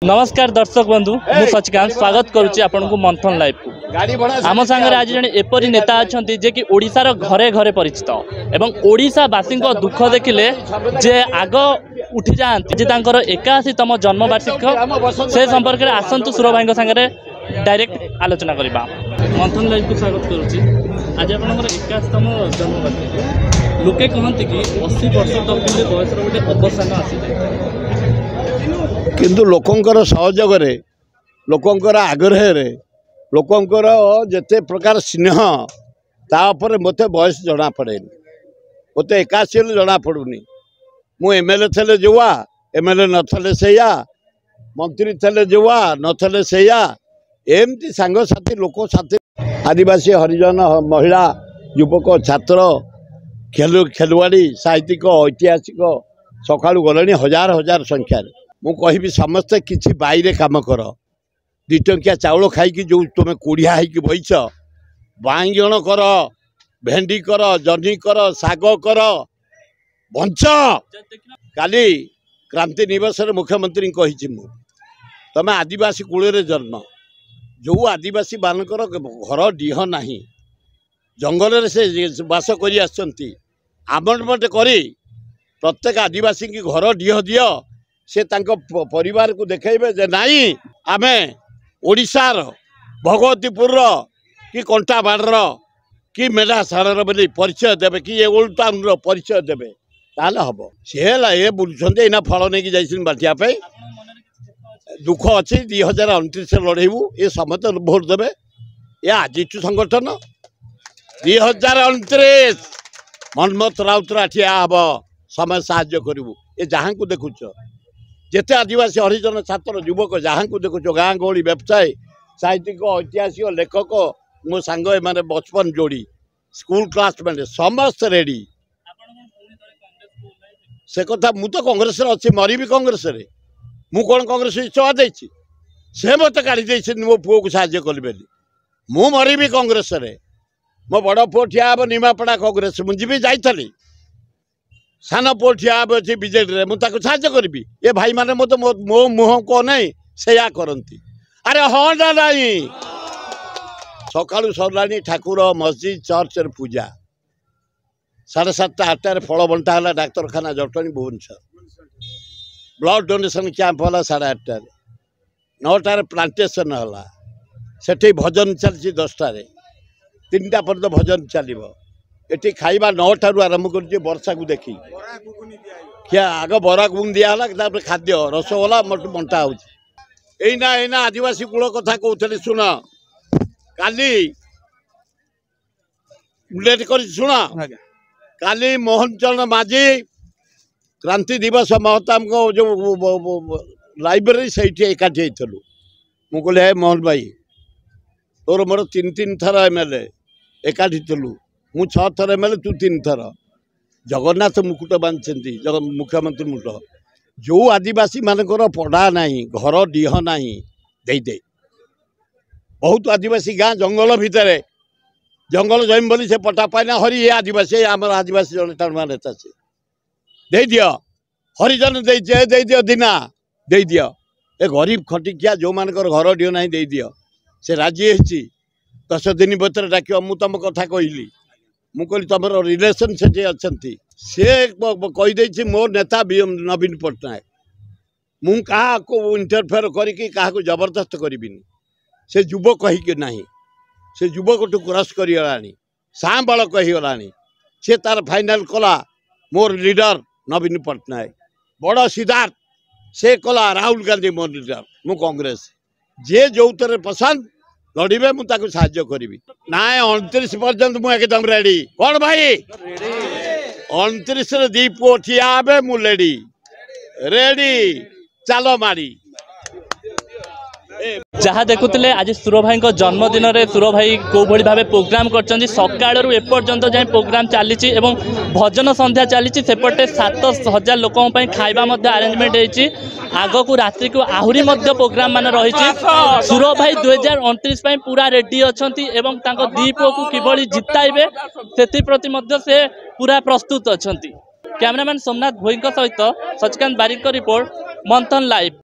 नमस्कार दर्शक बंधु मु सचिकांत स्वागत करुच्ची आपन को मंथन लाइव को आम सांगे आज जड़े एपरी नेता अच्छा जे कि ओडिशार घरे घरे परिचित एवं ओडिशावासी दुख देखिले जे आग उठी जाती 81तम जन्मवार्षिक से संपर्क में आसतु सुर भाई सांगे डायरेक्ट आलोचना करवा। मंथन लाइव को स्वागत करुच्ची आज आप 81तम जन्मवार्षिक लोके कहते कि 80 वर्ष तक बयस गोटे अवसान आसी किंतु लोकंकर सहयोग लोकंकर आग्रह लोकंकर जेते प्रकार स्नेह तापर मत बयस जना पड़े मत 81 जना पड़ूनी मु एमएलए थे जुआ एमएलए नथले सेया मंत्री थे जुआ नथले सेया एमती सांगसाथी लोक साथी आदिवासी हरिजन महिला युवक छात्र खेलवाड़ी साहित्यिक ऐतिहासिक सका गले हजार हजार संख्यार मु कहि समस्ते किसी बाईरे काम कर 2 टंकिया चाउल खाई जो तुम कोढ़िया होगी बहीच बांगण कर भेंडी कर जह्नी कर साग कर बंच काली क्रांति निवास मुख्यमंत्री कही तुम आदिवासी कूल जन्म जो आदिवासी मानकर घर डीह ना जंगल से बास कर आमंडमेंट करी प्रत्येक आदिवासी की घर डीह दियो से परिवार को देखेबे जे नाई आमे ओडिशार भगवतीपुर कि कंटाबाड़ कि मेढ़ाशाड़ बोली परिचय देवे कि ओल्ड टाउन परिचय देवे ताले हम सी बुलूँ एना फल नहीं जाइए बांटिया दुख अच्छी 2029 लड़ेबू ये समस्त भोट देवे ये आज संगठन 2029 मनमत राउतरा ठिया हम समय साहाय्य करूँ ये जहाँ को देखुच जेते आदिवासी हरिजन छात्र युवक जहाँ को देखुच गाँ गहली व्यवसाय साहित्यिक ऐतिहासिक लेखक मो सांग एमाने बचपन जोड़ी स्कूल क्लासमेट समस्त रेडी से कथा मु तो कांग्रेस अच्छी मरी भी कांग्रेस मु कौन कांग्रेस इच्छा देछि से मत काढ़ी मो पुओ को साहाय्य करी बेली मु मरी भी कांग्रेस मो बड़ पुओ ठिया हम निमापड़ा कांग्रेस मुझे भी जाइली सान पुओ ठिया अच्छे बीजेडी मुझे साहाय्य करी ये भाई मैंने मत मो मुह को नहीं से करती अरे हाँ ना नहीं सका सरला ठाकुर मस्जिद चर्च पूजा 7:30 8 फल बंटा है डाक्तरखाना Jatni Bhubaneswar blood donation camp है 8:30 9टार प्लांटेसन है से भजन चलती 10टार 3टा पर्यंत भजन चलो ये खाइबा 9टारू आरंभ कर वर्षा को देखी क्या आग बरा गुम दिया खाद्य रसगोला बंटा होना आदिवासी कूल कथा कहते शुण काली उल्लेख कर शुण काली मोहन चरण माझी क्रांति दिवस महताम को जो लाइब्रेरी से एकाठी होलु मु कहली हे मोहन भाई तोर मोर 3 थर एमएलए एकाठी थलु मु 6 थर एमएलए तू 3 थर जगन्नाथ मुकुट बांधि मुख्यमंत्री मुकुट जो आदिवासी मानकर पढ़ा नहीं घर डीह नहीं दे दे बहुत आदिवासी गाँ जंगल भितर जंगल जमी बोली से पटा पाइना हरी ये आदिवासी आम आदिवासी जन टाणुआ नेता से दे दियो हरिजन दे दियो दिना दे दियो ए गरीब खटिकिया जो मानकर घर डीह नहीं दे दियो से राजी है 10 दिन भर डाक मु तुम कथा कहली मु कहली तुम रिलेसन से अच्छा सी कहीदे मो नेता नवीन पट्टनायक मु क्या इंटरफेयर करके क्या जबरदस्त करी से युवक कहीकि ना से युवक टू क्रस करगला सांबल कहीगला सी तार फाइनाल कला मोर लीडर नवीन पट्टनायक बड़ सिद्धार्थ से कला राहुल गांधी मोर लीडर मु कांग्रेस जे जो थे पसंद लड़े मुझे साहाय्य करी ना 29 पर्यंत मुझे एकदम रेडी कौन भाई 29 दी पुओ ठिया मु लेडी रेडी चलो मारी जहाँ देखुले आज सुर भाई जन्मदिन में सुर भाई कौ भाव प्रोग्राम कर सकाळू एपर्यंत जाए प्रोग्राम चली भजन संध्या चली सेपटे 7,000 लोक खाइबा आरेंजमेंट होती आग को रात्रि को आहरी प्रोग्राम मान रही सुर भाई 2029 पूरा रेडी अच्छा दी पुओ को किभली जिताइबे से प्रति से पूरा प्रस्तुत अच्छा कैमरामैन सोमनाथ भोई सहित सचिकांत बारिक रिपोर्ट मंथन लाइव।